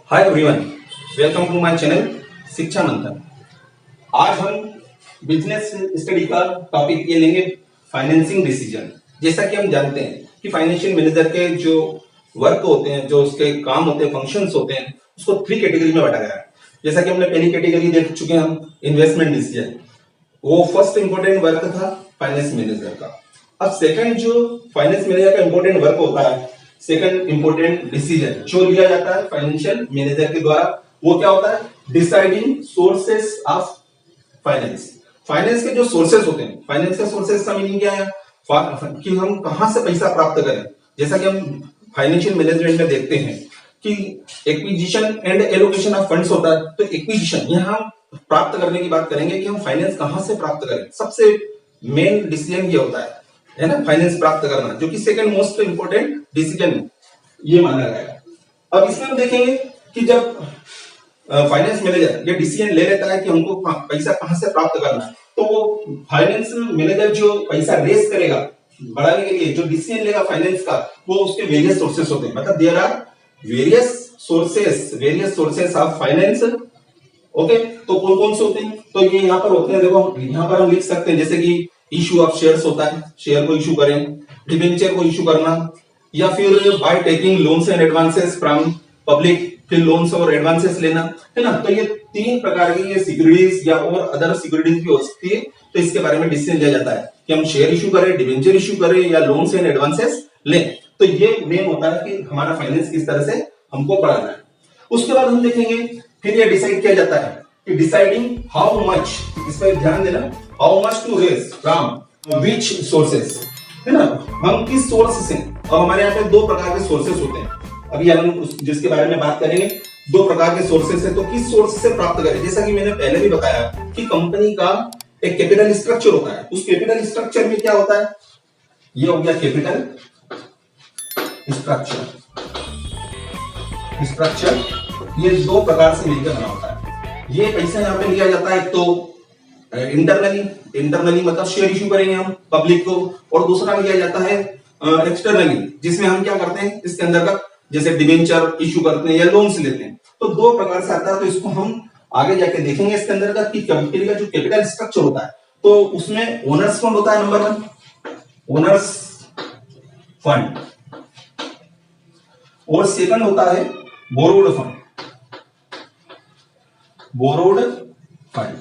Hi everyone, welcome to my channel Shiksha Manthan. आज हम business study का टॉपिक ये लेंगे, फाइनेंसिंग डिसीजन। जैसा कि हम जानते हैं कि फाइनेंशियल मैनेजर के जो वर्क होते हैं, जो उसके काम होते हैं, फंक्शंस होते हैं, उसको 3 कैटेगरी में बांटा गया है। जैसा कि हमने पहली कैटेगरी देख चुके हैं, हम इन्वेस्टमेंट डिसीजन, वो फर्स्ट इंपॉर्टेंट वर्क था फाइनेंस मैनेजर का। अब सेकंड जो फाइनेंस मैनेजर का इंपॉर्टेंट वर्क होता है, सेकंड इंपॉर्टेंट डिसीजन जो लिया जाता है फाइनेंशियल मैनेजर के द्वारा, वो क्या होता है? Deciding sources of finance. Finance के जो सोर्सेस होते हैं, फाइनेंस के सोर्सेस का मीनिंग क्या है? कि हम कहां से पैसा प्राप्त करें। जैसा कि हम फाइनेंशियल मैनेजमेंट में देखते हैं कि acquisition and allocation of funds होता है। तो एक्विजिशन, यहां प्राप्त करने की बात करेंगे कि हम फाइनेंस कहां से प्राप्त करें। सबसे मेन डिसीजन ये होता है ना, फाइनेंस प्राप्त करना, जो कि सेकंड मोस्ट इंपोर्टेंट डिसीजन ये माना जाएगा। अब इसमें हम देखेंगे कि जब फाइनेंस मैनेजर ये डिसीजन ले लेता है कि हमको पैसा कहां से प्राप्त करना है, तो वो फाइनेंस मैनेजर जो पैसा रेस करेगा बढ़ाने के लिए, जो डिसीजन लेगा फाइनेंस का, वो उसके वेरियस सोर्सेस होते हैं। मतलब there are various sources of finance. Okay, तो कौन कौन से होते हैं? तो ये यहाँ पर होते हैं, देखो यहाँ पर हम लिख सकते हैं, जैसे कि इशू ऑफ शेयर्स होता है, शेयर को इशू करें, डिबेंचर को इशू करना, या फिर by taking loans and advances from public, फिर लोन्स और एडवांसेस लेना, है ना। तो ये 3 प्रकार की ये सिक्योरिटीज या और अदर सिक्योरिटीज भी हो सकती है। तो इसके बारे में डिसीजन लिया जाता है कि हम शेयर इशू करें, डिबेंचर इशू करें, या लोन्स एंड एडवांसेस लें। तो ये मेन होता है कि हमारा फाइनेंस किस तरह से हमको बढ़ाना है। उसके बाद हम देखेंगे, फिर ये डिसाइड किया जाता है कि डिसाइडिंग हाउ मच, इस पर ध्यान देना, how much to raise from which sources, है ना, हम किस सोर्स से। अब हमारे यहाँ पे 2 प्रकार के सोर्सेस होते हैं, अभी हम जिसके बारे में बात करेंगे। 2 प्रकार के सोर्सेस है, तो किस सोर्स से प्राप्त करें। जैसा कि मैंने पहले भी बताया कि कंपनी का एक कैपिटल स्ट्रक्चर होता है, उस कैपिटल स्ट्रक्चर में क्या होता है, ये हो गया कैपिटल स्ट्रक्चर। ये 2 प्रकार से मिलकर बना होता है। ये पैसा यहाँ पे लिया जाता है, तो इंटरनली मतलब शेयर इशू करेंगे हम पब्लिक को, और दूसरा लिया जाता है एक्सटर्नली, जिसमें हम क्या करते हैं, इसके अंदर का जैसे डिबेंचर इशू करते हैं या लोन्स लेते हैं। तो 2 प्रकार से आता है। तो इसको हम आगे जाके देखेंगे इसके अंदर का कि कंपनी का जो कैपिटल स्ट्रक्चर होता है, तो उसमें ओनर्स फंड होता है, नंबर 1 ओनर्स फंड, और सेकंड होता है बोरोड फंड।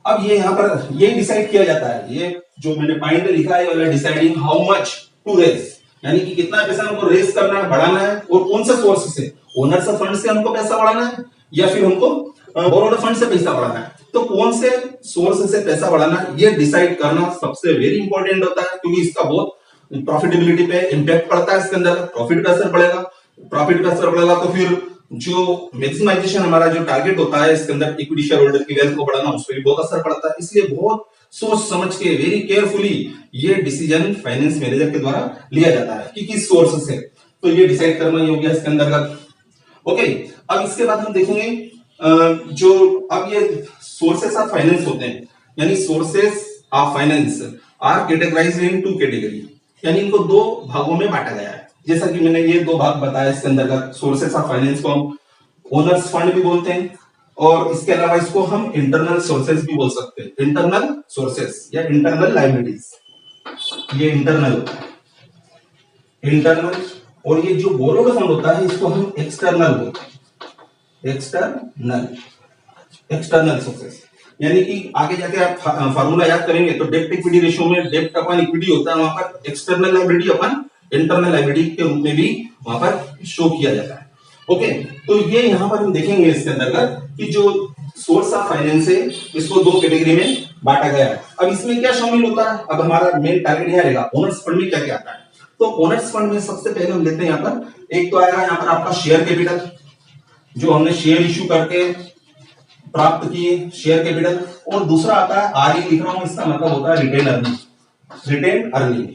अब ये यहाँ पर ये डिसाइड किया जाता है, ये जो मैंने पॉइंट लिखा है वाला, deciding how much to raise, यानी कि कितना पैसा हमको रेज करना है, बढ़ाना है, और कौन से सोर्स से, ओनर्स फंड से हमको पैसा बढ़ाना है, या फिर हमको बोरोड फंड से पैसा बढ़ाना है। तो कौन से सोर्स से पैसा बढ़ाना है, ये डिसाइड करना सबसे वेरी इंपॉर्टेंट होता है, क्योंकि इसका बहुत प्रॉफिटेबिलिटी पे इंपैक्ट पड़ता है। इसके अंदर प्रॉफिट पे असर पड़ेगा, तो फिर जो मैक्सिमाइजेशन हमारा जो टारगेट होता है, इसके अंदर इक्विटी शेयर होल्डर की वेल्थ को बढ़ाना, उस पर भी बहुत असर पड़ता है। इसलिए बहुत सोच समझ के, वेरी केयरफुली ये डिसीजन फाइनेंस मैनेजर के द्वारा लिया जाता है कि किस सोर्स से। तो ये डिसाइड करना ही हो गया इसके अंदर का। ओके, अब इसके बाद हम देखेंगे जो अब ये सोर्सेस ऑफ फाइनेंस होते हैं, यानी sources of finance are categorised in 2 category, यानी इनको 2 भागों में बांटा गया है। जैसा कि मैंने ये 2 भाग बताया इसके अंदर का। सोर्सेस ऑफ फाइनेंस को हम ओनर्स फंड भी बोलते हैं, और इसके अलावा इसको हम इंटरनल सोर्सेस भी बोल सकते हैं। इंटरनल सोर्सेस या इंटरनल लायबिलिटीज, ये इंटरनल, और ये जो बोरोड फंड होता है, इसको हम एक्सटर्नल बोलते हैं। एक्सटर्नल सोर्सेस, यानी कि आगे जाके आप फार्मूला याद करेंगे तो डेब्ट इक्विटी रेशियो में डेब्ट अपन इक्विटी होता है, वहां पर एक्सटर्नल लायबिलिटी अपन इंटरनल लायबिलिटी के रूप में भी वहां पर शो किया जाता है। ओके, तो ये यहां पर हम देखेंगे इसके अंतर्गत कि जो सोर्स ऑफ फाइनेंस है, इसको 2 कैटेगरी में बांटा गया है। अब इसमें क्या शामिल होता है, अब हमारा मेन टारगेट यहां रहेगा ओनर्स फंड में क्या क्या आता है। तो ओनर्स फंड में सबसे पहले हम लेते हैं यहाँ पर, एक तो आएगा यहाँ पर आपका शेयर कैपिटल, जो हमने शेयर इश्यू करके प्राप्त किए शेयर कैपिटल, और दूसरा आता है, आगे लिख रहा हूं, इसका मतलब होता है रिटेन अर्निंग,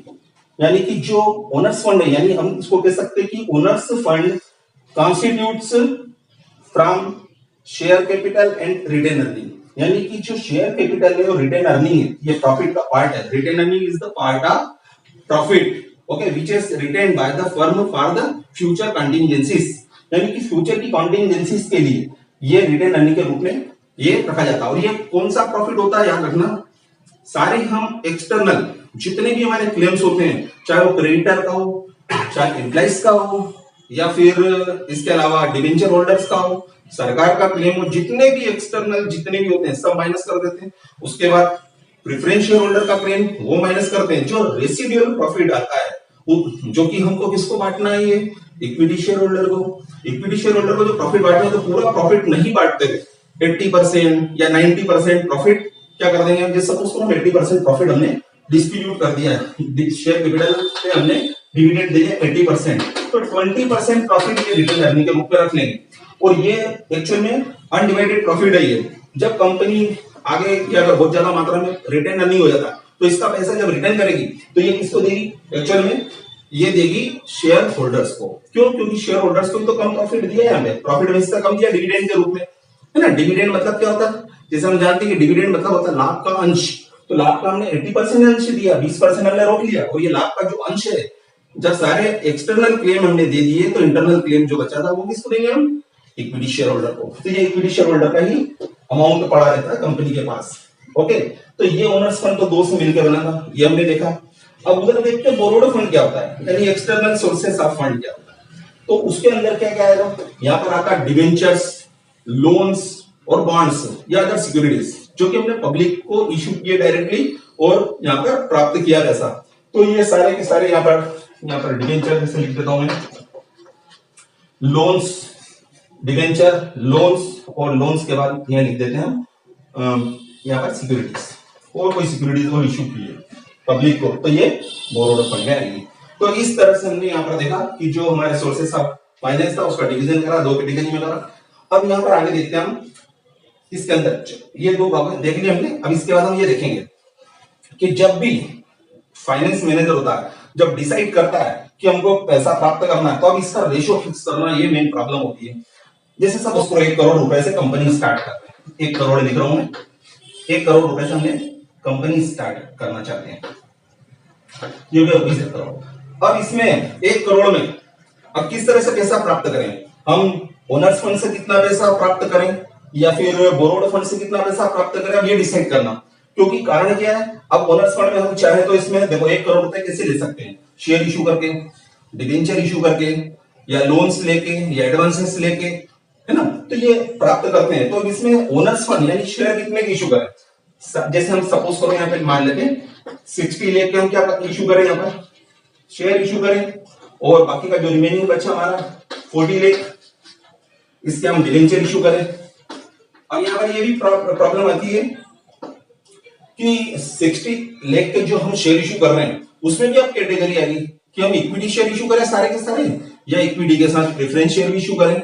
यानी कि जो ओनर्स फंड है, यानी हम इसको कह सकते हैं कि owners fund constitutes from share capital and retain earning, यानी कि जो शेयर कैपिटल है और रिटेन अर्निंग है, ये प्रॉफिट का पार्ट है। Retain earning is the part of profit, okay, which is retained by the firm for the future contingencies. यानी कि फ्यूचर की कॉन्टिजेंसीज के लिए ये रिटेन अर्निंग के रूप में ये रखा जाता है। और ये कौन सा प्रॉफिट होता है, याद रखना, सारे हम एक्सटर्नल जितने भी हमारे क्लेम्स होते हैं, चाहे वो क्रेडिटर का हो, चाहे एम्प्लॉइज का हो, या फिर इसके अलावा डिवेंचर होल्डर्स का हो, सरकार का क्लेम हो, जितने भी एक्सटर्नल जितने भी होते हैं सब माइनस कर देते हैं। उसके बाद प्रेफरेंस शेयर होल्डर का क्लेम वो माइनस करते हैं। जो रेसिडुअल प्रॉफिट आता है वो जो कि हमको किसको बांटना है, ये इक्विटी शेयर होल्डर को। इक्विटी शेयर होल्डर को जो प्रॉफिट बांटना है तो पूरा प्रॉफिट नहीं बांटते थे, 80% या 90% प्रॉफिट क्या कर देंगे हम। जैसे सपोज करो 80% प्रॉफिट हमने डिस्ट्रीब्यूट कर दिया है, शेयर कैपिटल पे हमने डिविडेंड दिए 80%, तो 20% प्रॉफिट ये रिटेन अर्निंग के रूप में रख लेंगे। और ये एक्चुअल में अनडिवाइडेड प्रॉफिट है। ये जब कंपनी आगे या अगर बहुत ज्यादा मात्रा में रिटेन अर्निंग हो जाता है तो इसका पैसा जब रिटर्न करेगी तो ये किसको देगी, एक्चुअल में ये देगी शेयर होल्डर्स को। क्यों, क्योंकि शेयर होल्डर्स को तो कम प्रॉफिट दिया है हमें, प्रॉफिट में हिस्सा कम दिया डिविडेंड के रूप में, है ना। डिविडेंड मतलब क्या होता है, जैसे हम जानते हैं कि डिविडेंड मतलब होता है लाभ का अंश। तो लाभ का हमने 80% अंश दिया, 20% हमने रोक लिया, और ये लाभ का जो अंश है, जब सारे एक्सटर्नल क्लेम हमने दे दिए तो इंटरनल क्लेम जो बचा था वो किसको देंगे हम, इक्विटी शेयर होल्डर को। तो ये इक्विटी शेयर होल्डर का ही अमाउंट पड़ा रहता है कंपनी के पास। ओके, तो ये ओनर्स फंड तो दो से मिलकर बना था, ये हमने देखा। अब उधर देखते हैं बोरोड फंड क्या होता है, यानी एक्सटर्नल सोर्सेस ऑफ फंड क्या होता है। तो उसके अंदर क्या क्या आएगा, यहाँ पर आता है डिवेंचर्स, लोन्स और बॉन्ड्स या अदर सिक्योरिटीज जो कि हमने पब्लिक को इशू किए डायरेक्टली और यहाँ पर प्राप्त किया पैसा। तो ये सारे के सारे यहाँ पर डिवेंचर जैसे लिख देता हूं मैं, लोन्स, डिवेंचर, लोन्स, और लोन्स के बाद यहाँ लिख देते हैं हम यहाँ पर सिक्योरिटीज, और कोई सिक्योरिटीज को इशू की है पब्लिक को, तो ये बोरोड फंड में आएंगे। तो इस तरह से हमने यहाँ पर देखा कि जो हमारे सोर्सेस ऑफ फाइनेंस था उसका डिवीजन करा, दो कैटेगरी में करा। अब यहाँ पर आगे देखते हैं हम इसके अंदर ये दो भाग देख लिए हमने। अब इसके बाद हम ये देखेंगे कि जब भी फाइनेंस मैनेजर होता है, जब डिसाइड करता है कि हमको पैसा प्राप्त करना है, तो अब इसका रेशियो फिक्स करना ये मेन प्रॉब्लम होती है। जैसे सब उसको 1 करोड़ रुपए से कंपनी स्टार्ट करते हैं, 1 करोड़ लिख रहा हूं मैं, 1 करोड़ रुपए से हमने कंपनी स्टार्ट करना चाहते हैं, ये भी 1 करोड़। अब इसमें 1 करोड़ में अब किस तरह से पैसा प्राप्त करें, हम ओनर्स फंड से कितना पैसा प्राप्त करें या फिर बोरोड फंड से कितना पैसा प्राप्त करें, अब ये डिसाइड करना। क्योंकि कारण क्या है, अब ओनर्स फंड में हम चाहे तो इसमें देखो 1 करोड़ रुपए कैसे ले सकते हैं, शेयर इशू करके, डिवेंचर इशू करके, या लोन्स लेके, या एडवांसेस लेके, है ना। तो ये प्राप्त करते हैं। तो इसमें ओनर्स फंड यानी शेयर कितने के इशू करें, जैसे हम सपोज करो यहाँ पे मान लेते हैं 60 लाख के हम क्या इशू करें, यहाँ पर शेयर इशू करें, और बाकी का जो रिमेनिंग बचा हमारा 40 लाख इसके हम डिवेंचर इशू करें। अब यहाँ पर ये भी प्रॉब्लम आती है कि 60 लाख के जो हम शेयर इशू कर रहे हैं उसमें भी अब कैटेगरी आ गई कि हम इक्विटी शेयर इशू करें सारे के सारे, या इक्विटी के साथ प्रेफरेंस शेयर भी इशू करें,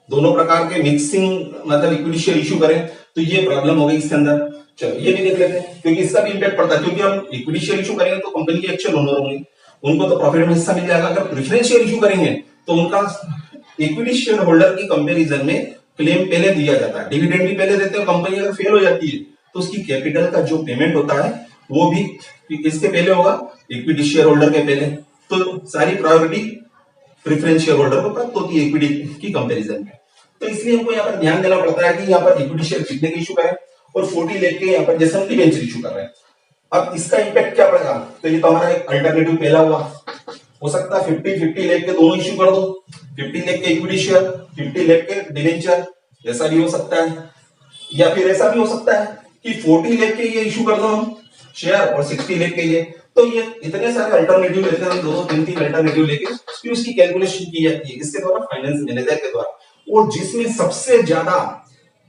दोनों प्रकार के मिक्सिंग मतलब इक्विटी शेयर इशू करें। तो ये प्रॉब्लम हो गई इसके अंदर। चलो ये भी देख लेते हैं, क्योंकि इसका भी इंपैक्ट पड़ता है, क्योंकि हम इक्विटी शेयर इशू करेंगे तो कंपनी के एक्चुअल ओनर होंगे, उनको तो प्रॉफिट में हिस्सा मिल जाएगा। अगर प्रेफरेंस शेयर इशू करेंगे तो उनका इक्विटी शेयर होल्डर की कंपेरिजन में क्लेम पहले दिया जाता है, डिविडेंड भी पहले देते हैं। कंपनी अगर फेल हो जाती है तो उसकी कैपिटल का जो पेमेंट होता है वो भी इसके पहले होगा, इक्विटी शेयर होल्डर के पहले। तो सारी प्रायोरिटी प्रेफरेंस शेयर होल्डर को प्राप्त होती है इक्विटी की कंपैरिजन में। तो इसलिए हमको यहाँ पर ध्यान देना पड़ता है कि यहाँ पर इक्विटी शेयर कितने के इशू करें, और 40 लाख के यहाँ पर जैसे हम डिवेंचर इशू कर रहे हैं। अब इसका इंपैक्ट क्या पड़ेगा, तो ये तो हमारा एक अल्टरनेटिव पहला हुआ, हो सकता है 50 लाख के दोनों इशू कर दो, 50 लाख के इक्विटी शेयर, 50 लाख के डिवेंचर, ऐसा भी हो सकता है। या फिर ऐसा भी हो सकता है कि 40 लाख के ये इशू कर दो हम शेयर, और 60 लाख के ये। तो ये इतने सारे अल्टरनेटिव लेते हैं हम, 2-3 अल्टरनेटिव लेके फिर उसकी कैलकुलेशन की जाती है किसके द्वारा, फाइनेंस मैनेजर के द्वारा। और जिसमें सबसे ज्यादा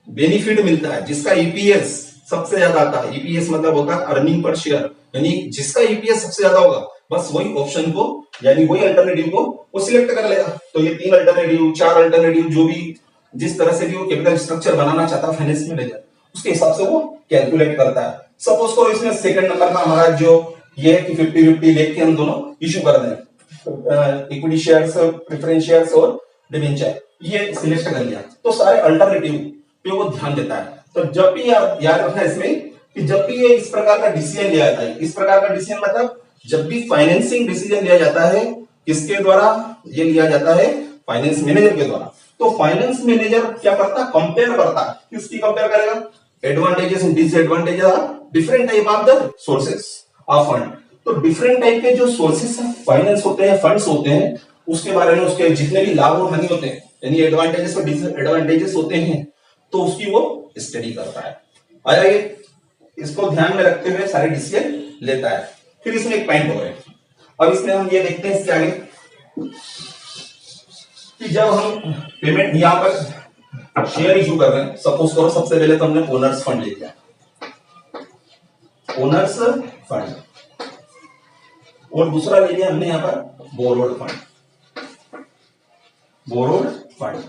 बेनिफिट मिलता है, जिसका ईपीएस सबसे ज्यादा आता है, ईपीएस मतलब होता है अर्निंग पर शेयर, यानी जिसका ईपीएस सबसे ज्यादा होगा बस वही ऑप्शन को यानी वही अल्टरनेटिव को वो सिलेक्ट कर लेगा। तो ये 3 अल्टरनेटिव 4 अल्टरनेटिव जो भी जिस तरह से भी वो कैपिटल स्ट्रक्चर बनाना चाहता है फाइनेंस मैनेजर, उसके हिसाब से वो कैलकुलेट करता है। सपोज करो इसमें सेकंड नंबर का हमारा जो ये है कि 50-50 लाख के हम दोनों इशू कर दें, इक्विटी शेयर्स, प्रेफरेंस शेयर्स और डिवेंचर, ये सिलेक्ट कर लिया। तो सारे अल्टरनेटिव पे वो ध्यान देता है। तो जब भी आप याद रखना इसमें कि जब भी ये इस प्रकार का डिसीजन लिया जाता है, इस प्रकार का डिसीजन मतलब जब भी फाइनेंसिंग डिसीजन लिया जाता है, किसके द्वारा ये लिया जाता है, फाइनेंस मैनेजर के द्वारा। तो फाइनेंस मैनेजर क्या करता है, कंपेयर करता है। किसकी कंपेयर करेगा, advantages and disadvantages of different type of the sources of fund. तो डिफरेंट टाइप के जो सोर्सेस ऑफ फाइनेंस होते हैं, फंड्स होते हैं, उसके बारे में, उसके जितने भी लाभ और हानि होते हैं, यानी एडवांटेजेस और डिसएडवांटेजेस होते हैं, तो उसकी वो स्टडी करता है। आया ये, इसको ध्यान में रखते हुए सारे डिसीजन लेता है। फिर इसमें एक पॉइंट और है, अब इसमें हम ये देखते हैं इसके आगे कि जब हम पेमेंट यहां पर शेयर इशू कर रहे हैं, सपोज करो सबसे पहले तो हमने ओनर्स फंड ले लिया, ओनर्स फंड, और दूसरा ले लिया हमने यहां पर बोरोड फंड, बोरोड फंड।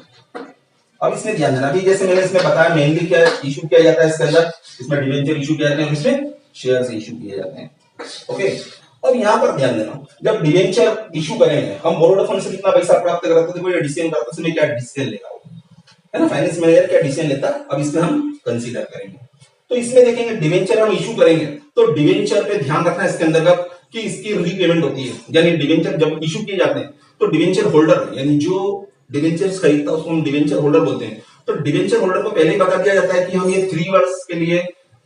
अब इसमें ध्यान देना, अभी जैसे मैंने इसमें बताया मेनली क्या इशू किया जाता है इसके अंदर, इसमें डिवेंचर इशू किया जाते हैं, इसमें शेयर्स इशू किए जाते हैं। ओके, अब यहां पर ध्यान देना, जब डिवेंचर इशू करेंगे हम, बोरोड फंड से कितना पैसा प्राप्त कर रहे थे, कोई डिसीजन करते समय क्या डिसीजन लेगा वो, है ना, फाइनेंस मैनेजर क्या डिसीजन लेता है, अब इसमें हम कंसीडर करेंगे। तो इसमें देखेंगे डिवेंचर हम इशू करेंगे, तो डिवेंचर पे ध्यान रखना इसके अंतर्गत कि इसकी रीपेमेंट होती है, यानी डिवेंचर जब इशू किए जाते हैं तो डिवेंचर होल्डर, यानी जो डिवेंचर्स खरीदता है उसको हम डिवेंचर होल्डर बोलते हैं। तो डिवेंचर होल्डर को पहले ही बता दिया जाता है कि हम ये 3 वर्ष के लिए,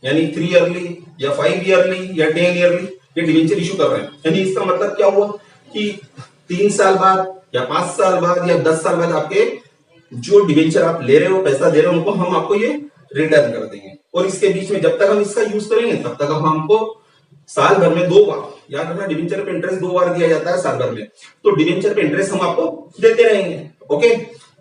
यानी 3 ईयरली या 5 ईयरली या 10 ईयरली ये डिवेंचर इशू कर रहे हैं। यानी इसका मतलब क्या हुआ कि 3 साल बाद या 5 साल बाद या 10 साल बाद आपके जो डिवेंचर आप ले रहे हो, पैसा दे रहे हो उनको, हम आपको ये रिटर्न कर देंगे। और इसके बीच में जब तक हम इसका यूज करेंगे तब तक हम हमको साल भर में 2 बार, याद रखना डिवेंचर पे इंटरेस्ट 2 बार दिया जाता है साल भर में, तो डिवेंचर पे इंटरेस्ट हम आपको देते रहेंगे। ओके,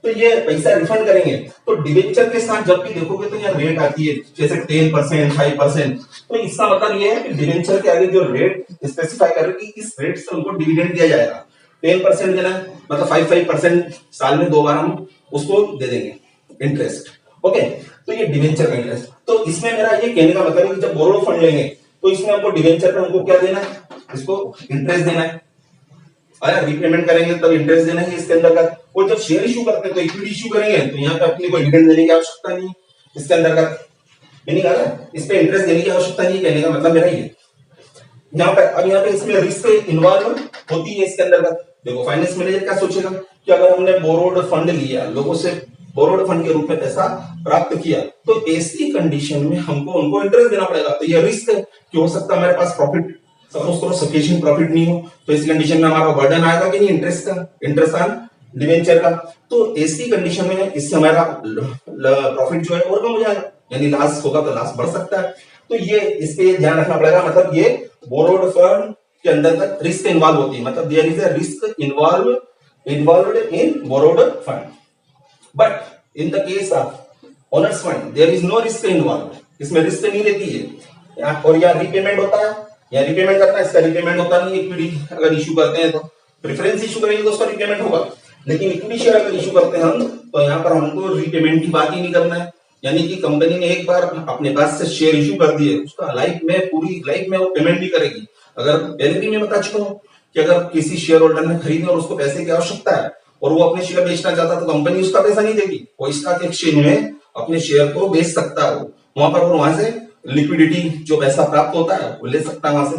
तो ये पैसा रिफंड करेंगे। तो डिवेंचर के साथ जब भी देखोगे तो यहाँ रेट आती है, जैसे 10%, 5%, तो इसका मतलब ये है कि डिवेंचर के आगे जो रेट स्पेसिफाई कर रहे हैं कि इस रेट से उनको डिविडेंड दिया जाएगा। 10% देना है मतलब 5% साल में 2 बार हम उसको दे देंगे इंटरेस्ट। ओके, तो ये डिवेंचर का इंटरेस्ट। तो इसमें मेरा ये कहने का मतलब है कि जब बोरोड फंड लेंगे तो इसमें हमको डिवेंचर पे हमको क्या देना है, इसको इंटरेस्ट देना है, अरे रीपेमेंट करेंगे तब इंटरेस्ट देना है इसके अंदर का। और जब शेयर इशू करते हैं तो इक्विटी इशू करेंगे तो यहाँ पे अपनी कोई डिविडेंड देने की आवश्यकता नहीं इसके अंदर का, यानी इस पे इंटरेस्ट देने की आवश्यकता नहीं, कहने का मतलब मेरा ये। यहाँ पे अब यहाँ पे इसमें रिस्क इन्वॉल्व होती है इसके अंदर का। देखो फाइनेंस मैनेजर क्या सोचेगा कि अगर हमने बोरोड फंड लिया, लोगों से बोरोड फंड के रूप में पैसा प्राप्त किया, तो ऐसी कंडीशन में हमको उनको इंटरेस्ट देना पड़ेगा। तो ये रिस्क है कि हो सकता है हमारे पास प्रॉफिट, सपोज करो सफिशिएंट प्रॉफिट नहीं हो, तो इस कंडीशन में हमारा बर्डन आएगा कि नहीं इंटरेस्ट का, इंटरेस्ट ऑन डिवेंचर का। तो ऐसी कंडीशन में इससे हमारा प्रॉफिट जो है और कम हो जाएगा, यानी लॉस होगा तो लॉस बढ़ सकता है। तो ये इस पे ध्यान रखना पड़ेगा, मतलब ये बोरोड फंड के अंदर तक रिस्क इन्वॉल्व होती है, मतलब there is a risk involved in borrowed fund. But in the case of owners fund there is no risk involve, इसमें रिस्क नहीं लेती है। और या रीपेमेंट होता है या रीपेमेंट करना है, इसका रीपेमेंट होता नहीं। इक्विटी अगर इशू करते हैं तो प्रेफरेंस इशू करेंगे तो उसका रीपेमेंट होगा, लेकिन इक्विटी शेयर अगर इशू करते हैं हम तो यहाँ पर हमको रीपेमेंट की बात ही नहीं करना है। यानी कि कंपनी ने एक बार अपने पास से शेयर इशू कर दिए, उसका लाइफ में, पूरी लाइफ में वो पेमेंट नहीं करेगी। अगर पहले भी मैं बता चुका हूँ कि अगर किसी शेयर होल्डर ने खरीदे और उसको पैसे की आवश्यकता है और वो अपने शेयर बेचना चाहता तो कंपनी उसका पैसा नहीं देगी, वो स्टॉक एक्सचेंज में अपने शेयर को बेच सकता है, वहां पर वहां से लिक्विडिटी जो पैसा प्राप्त होता है वो ले सकता है, वहां से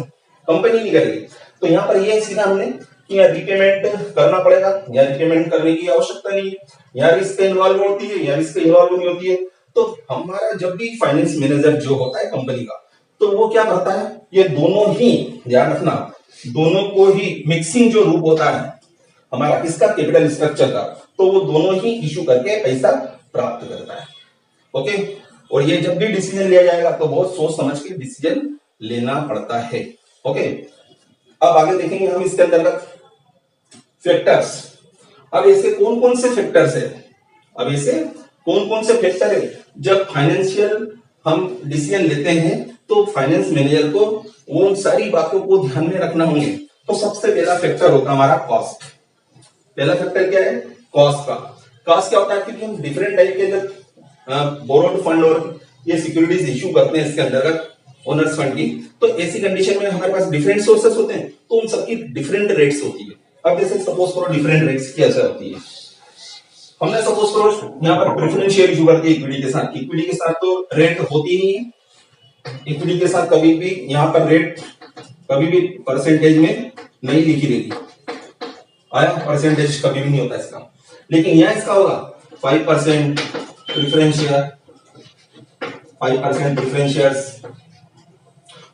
कंपनी नहीं करेगी। तो यहाँ पर ये सीखा हमने कि यहाँ रीपेमेंट करना पड़ेगा या रीपेमेंट करने की आवश्यकता नहीं है, यहाँ रिस्क इन्वॉल्व होती है या रिस्क इन्वॉल्व नहीं होती है। तो हमारा जब भी फाइनेंस मैनेजर जो होता है कंपनी का, तो वो क्या करता है, ये दोनों ही ध्यान रखना, दोनों को ही मिक्सिंग जो रूप होता है हमारा इसका कैपिटल स्ट्रक्चर का, तो वो दोनों ही इशू करके पैसा प्राप्त करता है। ओके, और ये जब भी डिसीजन लिया जाएगा तो बहुत सोच समझ के डिसीजन लेना पड़ता है। ओके, अब आगे देखेंगे हम इसके अंतर्गत फैक्टर्स। अब ऐसे कौन कौन से फैक्टर्स है, अब ऐसे कौन कौन से फैक्टर है जब फाइनेंशियल हम डिसीजन लेते हैं तो फाइनेंस मैनेजर को उन सारी बातों को ध्यान में रखना होंगे। तो सबसे पहला फैक्टर होता है हमारा कॉस्ट। पहला फैक्टर क्या है, कॉस्ट का। कॉस्ट क्या होता है, क्योंकि हम डिफरेंट टाइप के जब बोरोड फंड और ये सिक्योरिटीज इशू करते हैं इसके अंतर्गत ओनर्स फंड की, तो ऐसी कंडीशन में हमारे पास डिफरेंट सोर्सेस होते हैं, तो उन सबकी डिफरेंट रेट्स होती है। अब जैसे सपोज करो डिफरेंट रेट्स कैसे होती है, हमने सपोज करो यहाँ पर प्रेफरेंस शेयर इशू करके इक्विटी के साथ, इक्विटी के साथ तो रेट होती नहीं है, इक्विटी के साथ कभी भी यहाँ पर रेट कभी भी परसेंटेज में नहीं लिखी रहती, आया परसेंटेज कभी भी नहीं होता इसका, लेकिन यहाँ इसका होगा 5% preference share, 5% preference shares.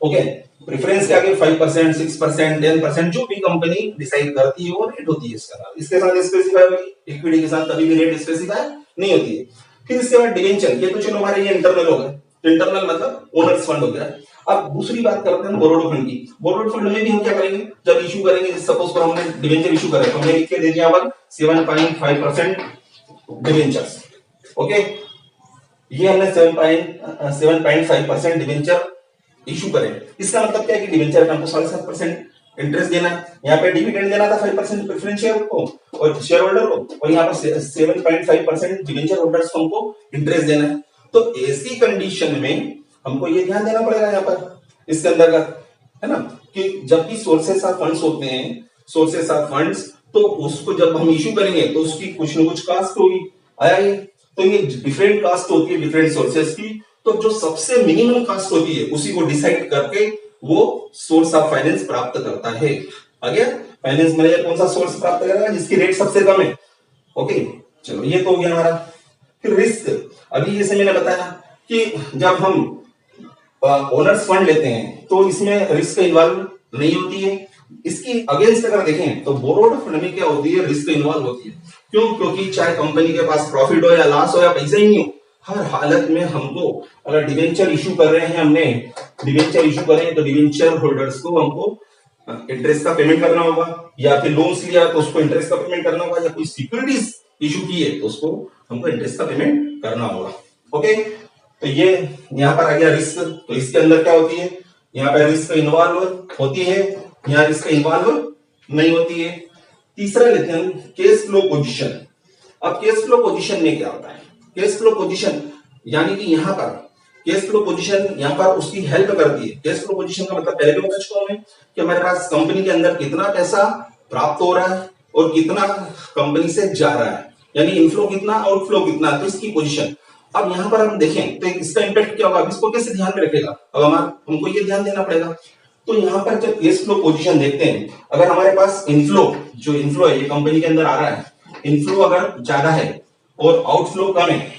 Okay, preference के आगे 5%, 6%, 10% जो भी कंपनी डिसाइड करती है वो रेट होती है इसका। इसके साथ स्पेसिफाई होगी, इक्विटी के साथ कभी भी रेट स्पेसिफाई नहीं होती है। फिर इसके बाद डिवेंचर, ये तो चलो हमारे ये इंटरनल हो गए, इंटरनल मतलब ओनर्स फंड हो गया। अब दूसरी बात करते हैं बोरोड फंड की। बोरोड फंड में भी हम क्या करेंगे, जब इशू करेंगे, सपोज करो हमने डिवेंचर इशू करा तो हमने लिख के दे दिया 7.5% डिवेंचर्स। ओके, ये हमने 7.5% डिवेंचर इशू करें। इसका मतलब क्या है कि डिवेंचर पे हमको 7.5% इंटरेस्ट देना है। यहाँ पे डिविडेंड देना था 5% प्रेफरेंस शेयर को और शेयर होल्डर को, और यहाँ पर 7.5% डिवेंचर होल्डर्स को हमको इंटरेस्ट देना है। तो ऐसी कंडीशन में हमको ये ध्यान देना पड़ेगा यहाँ पर इसके अंतर्गत, है ना, कि जब भी सोर्सेस ऑफ फंड्स होते हैं, सोर्सेस ऑफ फंड्स, तो उसको जब हम इशू करेंगे तो उसकी कुछ न कुछ कास्ट होगी। आया ये, तो ये डिफरेंट कास्ट होती है डिफरेंट सोर्सेस की, तो जो सबसे मिनिमम कास्ट होती है उसी को डिसाइड करके वो सोर्स ऑफ फाइनेंस प्राप्त करता है। आगे फाइनेंस मैनेजर कौन सा सोर्स प्राप्त करेगा, जिसकी रेट सबसे कम है। ओके, चलो ये तो हो गया हमारा। फिर रिस्क, अभी जैसे मैंने बताया कि जब हम ओनर्स फंड लेते हैं तो इसमें रिस्क इन्वॉल्व नहीं होती है। इसकी अगेंस्ट अगर देखें तो बोरोड फंड में क्या होती है, रिस्क इन्वॉल्व होती है। क्यों? क्योंकि चाहे कंपनी के पास प्रॉफिट हो या लॉस हो या पैसे ही नहीं हो, हर हालत में हमको अगर डिवेंचर इशू कर रहे हैं, हमने डिवेंचर इशू करें तो डिवेंचर होल्डर्स को हमको इंटरेस्ट का पेमेंट करना होगा, या फिर लोन्स लिया तो उसको इंटरेस्ट का पेमेंट करना होगा, या कोई सिक्योरिटीज इशू की है तो उसको हमको इंटरेस्ट का पेमेंट करना होगा। ओके, तो ये यहाँ पर आ गया रिस्क। तो इसके अंदर क्या होती है, यहाँ पर रिस्क इन्वॉल्व होती है, यहाँ रिस्क इन्वॉल्व नहीं होती है। तीसरा लेते हैं केस फ्लो पोजीशन। अब केस फ्लो पोजीशन में क्या होता है, केस फ्लो पोजीशन यानी कि यहाँ पर केस फ्लो पोजीशन यहाँ पर उसकी हेल्प करती है। केस फ्लो पोजीशन का मतलब पहले भी बता चुका हूं मैं कि हमारे पास कंपनी के अंदर कितना पैसा प्राप्त हो रहा है और कितना कंपनी से जा रहा है, यानी इनफ्लो कितना, आउटफ्लो कितना, तो इसकी पोजीशन। अब यहाँ पर हम देखें तो इसका इंपैक्ट क्या होगा, इसको कैसे ध्यान में रखेगा, अब हमको ये ध्यान देना पड़ेगा। तो यहाँ पर जब केस फ्लो पोजीशन देखते हैं, अगर हमारे पास इनफ्लो, जो इनफ्लो है ये कंपनी के अंदर आ रहा है, इनफ्लो अगर ज्यादा है और आउटफ्लो कम है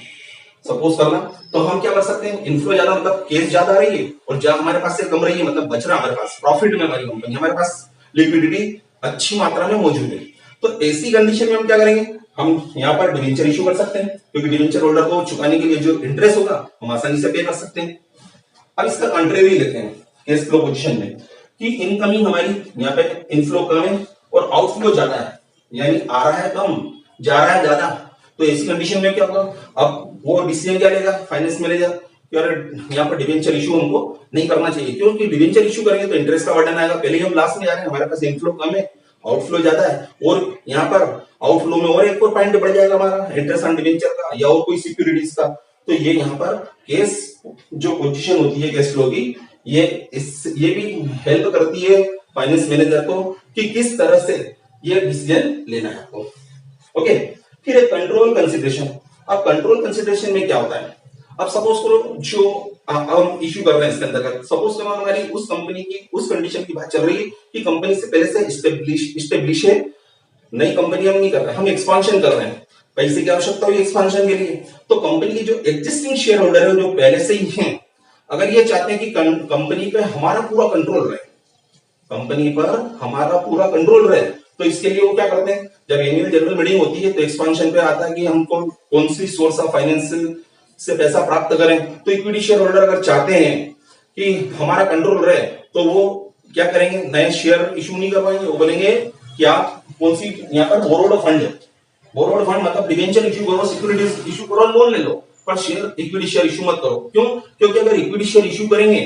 सपोज करना, तो हम क्या कर सकते हैं, इनफ्लो ज्यादा मतलब केस ज्यादा आ रही है और जब हमारे पास से कम रही है मतलब बच रहा हमारे पास, प्रॉफिट में हमारी कंपनी, हमारे पास लिक्विडिटी अच्छी मात्रा में मौजूद है। तो ऐसी कंडीशन में हम क्या करेंगे, हम यहाँ पर डिवेंचर इशू कर सकते हैं, क्योंकि डिवेंचर होल्डर को चुकाने के लिए जो इंटरेस्ट होगा हम आसानी से पे कर सकते हैं। अब इसका कंट्रेरी लेते हैं केस फ्लो पोजीशन में, कि इनकमिंग हमारी यहाँ पे इनफ्लो कम है और आउटफ्लो ज्यादा है, यानी आ रहा है कम, जा रहा है ज्यादा। तो ऐसी कंडीशन में क्या होगा, अब वो डिसीजन क्या लेगा फाइनेंस मैनेजर, यार यहाँ पर डिवेंचर इशू हमको नहीं करना चाहिए, क्योंकि डिवेंचर इशू करेंगे तो इंटरेस्ट का बर्डन आएगा। पहले ही हम लास्ट में जा रहे हैं, हमारे पास इनफ्लो कम है, आउटफ्लो ज्यादा है, और यहाँ पर आउटफ्लो में और एक और पॉइंट बढ़ जाएगा हमारा इंटरेस्ट ऑन डिवेंचर का या और कोई सिक्योरिटीज का। तो ये यहाँ पर केस जो पोजीशन होती है केस फ्लो की, ये भी हेल्प करती है फाइनेंस मैनेजर को कि किस तरह से ये डिसीजन लेना है आपको। ओके, फिर एक कंट्रोल कंसिडरेशन। अब कंट्रोल कंसिडरेशन में क्या होता है, अब सपोज करो जो हम इशू कर रहे हैं इसके अंतर्गत, सपोज करो हमारी उस कंपनी की उस कंडीशन की बात चल रही है कि कंपनी से पहले से इस्टेब्लिश है, नई कंपनी हम नहीं कर रहे हैं, हम एक्सपांशन कर रहे हैं, पैसे की आवश्यकता हुई एक्सपांशन के लिए। तो कंपनी की जो एग्जिस्टिंग शेयर होल्डर है जो पहले से ही हैं, अगर ये चाहते हैं कि कंपनी पे हमारा पूरा कंट्रोल रहे, कंपनी पर हमारा पूरा कंट्रोल रहे, तो इसके लिए वो क्या करते हैं, जब एनुअल जनरल मीटिंग होती है तो एक्सपांशन पे आता है कि हमको कौन सी सोर्स ऑफ फाइनेंस से पैसा प्राप्त करें। तो इक्विटी शेयर होल्डर अगर चाहते हैं कि हमारा कंट्रोल रहे तो वो क्या करेंगे, नए शेयर इशू नहीं करवाएंगे, वो बोलेंगे क्या कौन सी यहाँ पर बोरोड फंड है, बोरोड फंड मतलब डिवेंचर इशू करो, सिक्योरिटीज इशू करो, लोन ले लो, पर शेयर इक्विटी शेयर इशू मत करो। क्यों? क्योंकि अगर इक्विटी शेयर इशू करेंगे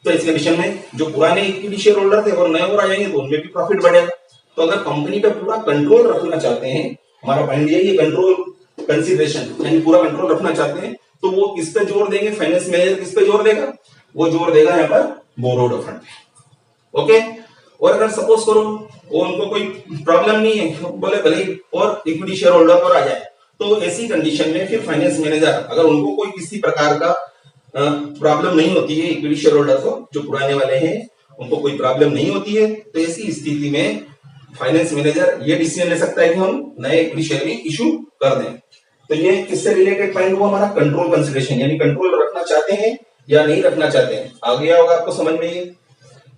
तो इस कंडीशन में जो पुराने इक्विटी शेयर होल्डर थे और नए और आ जाएंगे तो उनमें भी प्रॉफिट बढ़ेगा। तो अगर कंपनी पे पूरा कंट्रोल रखना चाहते हैं, हमारा पॉइंट यही है कंट्रोल कंसिडरेशन, यानी पूरा कंट्रोल रखना चाहते हैं, तो वो किस पे जोर देंगे, फाइनेंस मैनेजर किस पे जोर देगा, वो जोर देगा यहाँ पर बोरोड फंड। ओके, और अगर सपोज करो वो उनको कोई प्रॉब्लम नहीं है, बोले भले और इक्विटी शेयर होल्डर पर आ जाए, तो ऐसी कंडीशन में फिर फाइनेंस मैनेजर अगर उनको कोई किसी प्रकार का प्रॉब्लम नहीं होती है, इक्विटी शेयर होल्डर को जो पुराने वाले हैं उनको कोई प्रॉब्लम नहीं होती है, तो ऐसी स्थिति में फाइनेंस मैनेजर ये डिसीजन ले सकता है कि हम नए इक्विटी शेयर भी इशू कर दें। तो ये किससे रिलेटेड पॉइंट हुआ हमारा, कंट्रोल कंसिडरेशन, यानी कंट्रोल रखना चाहते हैं या नहीं रखना चाहते हैं, आ गया होगा आपको समझ में ये।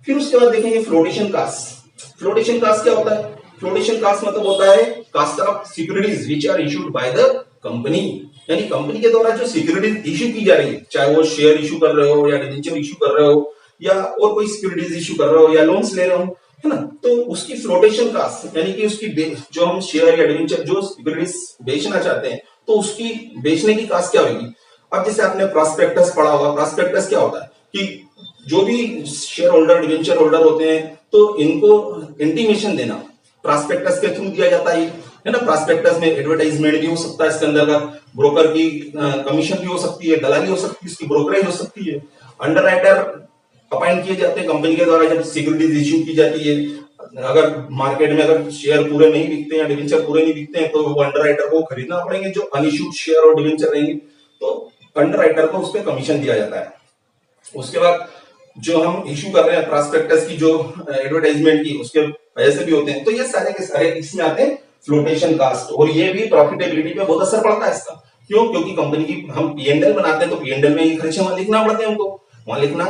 फिर उसके बाद देखेंगे फ्लोटेशन कास्ट। फ्लोटेशन कास्ट क्या होता है, फ्लोटेशन कास्ट मतलब होता है cost of securities which are issued by the company, यानी कंपनी के द्वारा जो सिक्योरिटीज इशू की जा रही है, चाहे वो शेयर इशू कर रहे हो या डिबेंचर इशू कर रहे हो या और कोई सिक्योरिटीज इशू कर रहे हो या लोन्स ले रहे हो, है ना, तो उसकी फ्लोटेशन कास्ट यानी कि उसकी जो हम शेयर या डिबेंचर जो सिक्योरिटीज बेचना चाहते हैं तो उसकी बेचने की कास्ट क्या होगी। अब जैसे आपने प्रॉस्पेक्टस पढ़ा होगा, प्रॉस्पेक्टस क्या होता है कि जो भी शेयर होल्डर डिबेंचर होल्डर होते हैं तो इनको इंटीमेशन देना प्रॉस्पेक्टस के थ्रू दिया जाता है ना। प्रॉस्पेक्टस में एडवर्टाइजमेंट भी हो सकता है, इसके अंदर का ब्रोकर की कमीशन भी हो सकती है, दलाली हो सकती है, इसकी ब्रोकरेज हो सकती है, अंडरराइटर अपॉइंट किए जाते हैं कंपनी के द्वारा जब सिक्योरिटीज इश्यू की जाती है। अगर मार्केट में अगर शेयर पूरे नहीं बिकते हैं, डिबेंचर पूरे नहीं बिकते हैं, तो वो अंडरराइटर को खरीदना पड़ेंगे जो अनइश्यूड शेयर और डिबेंचर रहेंगे, तो अंडरराइटर को उस पर कमीशन दिया जाता है। उसके बाद जो हम इश्यू कर रहे हैं प्रॉस्पेक्टस की जो एडवर्टाइजमेंट की उसके वजह से भी होते हैं, तो ये सारे के सारे इसमें आते हैं फ्लोटेशन कास्ट। और ये भी प्रॉफिटेबिलिटी पे बहुत असर पड़ता है इसका, क्यों, क्योंकि कंपनी की हम पीएनएल बनाते हैं तो पीएनएल में ये खर्चे वहां लिखना पड़ते हैं, हमको वहां लिखना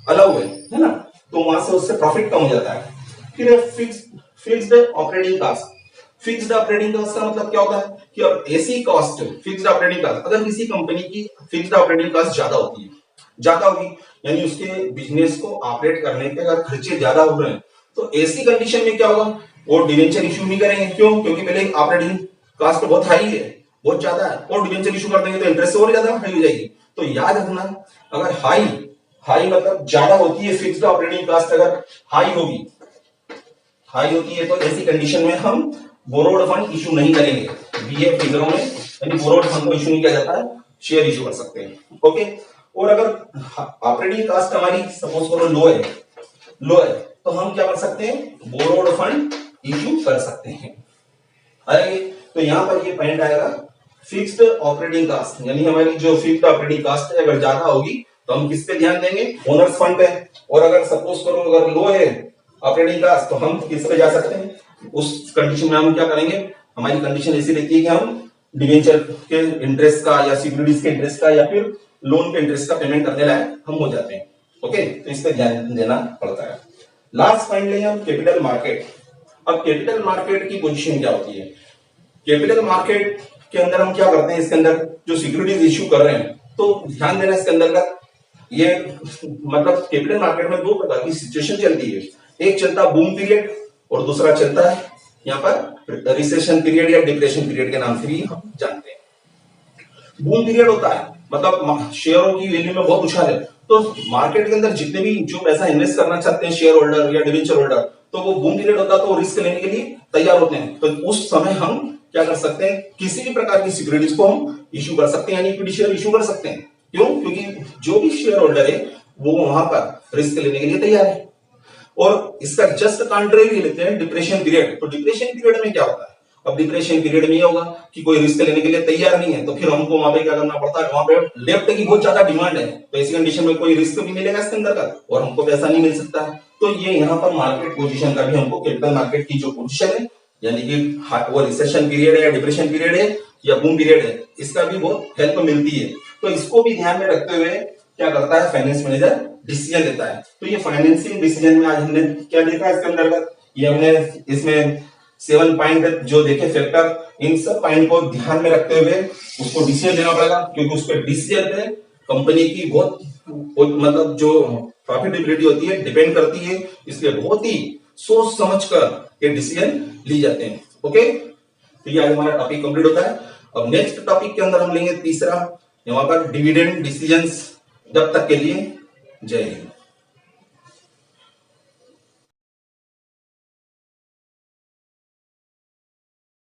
अलाउ है ना, तो वहां से उससे प्रॉफिट कम हो जाता है। फिर fixed operating cost. Fixed operating cost का मतलब क्या होता है कि अब ऐसी कॉस्ट फिक्स्ड ऑपरेटिंग कास्ट, अगर किसी कंपनी की फिक्स्ड ऑपरेटिंग कास्ट ज्यादा होती है, ज्यादा होगी यानी उसके बिजनेस को ऑपरेट करने के अगर खर्चे ज्यादा हो रहे हैं, तो ऐसी कंडीशन में क्या होगा, वो डिवेंचर इशू नहीं करेंगे। क्यों, क्योंकि पहले ऑपरेटिंग कास्ट बहुत हाई है, बहुत ज्यादा है, और डिवेंचर इशू कर देंगे तो इंटरेस्ट और ज्यादा हाई हो जाएगी। तो याद रखना, अगर हाई मतलब ज्यादा होती है, फिक्स्ड ऑपरेटिंग कास्ट अगर हाई होती है तो ऐसी कंडीशन में हम बोरोड फंड इशू नहीं करेंगे। बीए फिगरों में यानी बोरोड फंड को इशू नहीं किया जाता है, शेयर इशू कर सकते हैं। ओके, और अगर ऑपरेटिंग कास्ट हमारी सपोज करो लो है तो हम क्या कर सकते हैं, बोरोड फंड इशू कर सकते हैं। आएंगे तो यहां पर ये पॉइंट आएगा फिक्स्ड ऑपरेटिंग कास्ट, यानी हमारी जो फिक्स्ड ऑपरेटिंग कास्ट है अगर ज्यादा होगी तो हम किस पे ध्यान देंगे, ओनर्स फंड पे। और अगर सपोज करो अगर लो है ऑपरेटिंग कास्ट तो हम किस पे जा सकते हैं, उस कंडीशन में हम क्या करेंगे, हमारी कंडीशन ऐसी रहती है कि हम डिवेंचर के इंटरेस्ट का या सिक्योरिटीज के इंटरेस्ट का या फिर लोन के इंटरेस्ट का पेमेंट करने लायक हम हो जाते हैं। ओके, तो इस पे ध्यान देना पड़ता है। लास्ट पॉइंट लेंगे हम कैपिटल मार्केट। अब कैपिटल मार्केट की पोजीशन क्या होती है, कैपिटल मार्केट के अंदर हम क्या करते हैं, इसके अंदर जो सिक्योरिटीज इश्यू कर रहे हैं तो ध्यान देना इसके अंदर का, ये मतलब कैपिटल मार्केट में दो प्रकार की सिचुएशन चलती है, एक चलता है बूम पीरियड और दूसरा चलता है यहाँ पर रिसेशन पीरियड या डिप्रेशन पीरियड के नाम से भी हम जानते हैं। बूम पीरियड होता है मतलब शेयरों की वैल्यू में बहुत उछाल है, तो मार्केट के अंदर जितने भी जो पैसा इन्वेस्ट करना चाहते हैं शेयर होल्डर या डिवेंचर होल्डर, तो वो बूम पीरियड होता है तो रिस्क लेने के लिए तैयार होते हैं। तो उस समय हम क्या कर सकते हैं, किसी भी प्रकार की सिक्योरिटीज को हम इशू कर सकते हैं, यानी इक्विटी शेयर इशू कर सकते हैं। क्यों, क्योंकि जो भी शेयर होल्डर है वो वहां पर रिस्क लेने के लिए तैयार है। और इसका जस्ट कॉन्ट्रेरी लेते हैं डिप्रेशन पीरियड। तो डिप्रेशन पीरियड में क्या होता है, अब डिप्रेशन पीरियड में ये होगा कि कोई रिस्क लेने के लिए तैयार नहीं है, तो फिर हमको वहां पे क्या करना पड़ता है, वहां पे लेफ्ट की बहुत ज्यादा डिमांड है, तो ऐसी कंडीशन में कोई रिस्क भी मिलेगा इसके अंदर का और हमको पैसा नहीं मिल सकता। तो ये यहाँ पर मार्केट पोजीशन का भी हमको कैपिटल मार्केट की जो पोजीशन है, यानी कि वो रिसेशन पीरियड है या डिप्रेशन पीरियड है या बूम पीरियड है, इसका भी बहुत हेल्प मिलती है। तो इसको भी ध्यान में रखते हुए क्या करता है फाइनेंस मैनेजर, डिसीजन लेता है। तो ये फाइनेंसिंग डिसीजन में आज हमने क्या देखा इसके अंदर, ये हमने इसमें 7 पॉइंट जो देखे फैक्टर, इन सब पॉइंट को ध्यान में रखते हुए उसको डिसीजन लेना पड़ेगा, क्योंकि उसके डिसीजन पे कंपनी की बहुत मतलब जो प्रॉफिटेबिलिटी होती है डिपेंड करती है, इसलिए बहुत ही सोच समझ कर ये डिसीजन ली जाते हैं। ओके, तो ये आज हमारा टॉपिक कंप्लीट होता है। अब नेक्स्ट टॉपिक के अंदर हम लेंगे तीसरा, यहाँ पर डिविडेंड डिसीजंस। जब तक के लिए जय हिंद।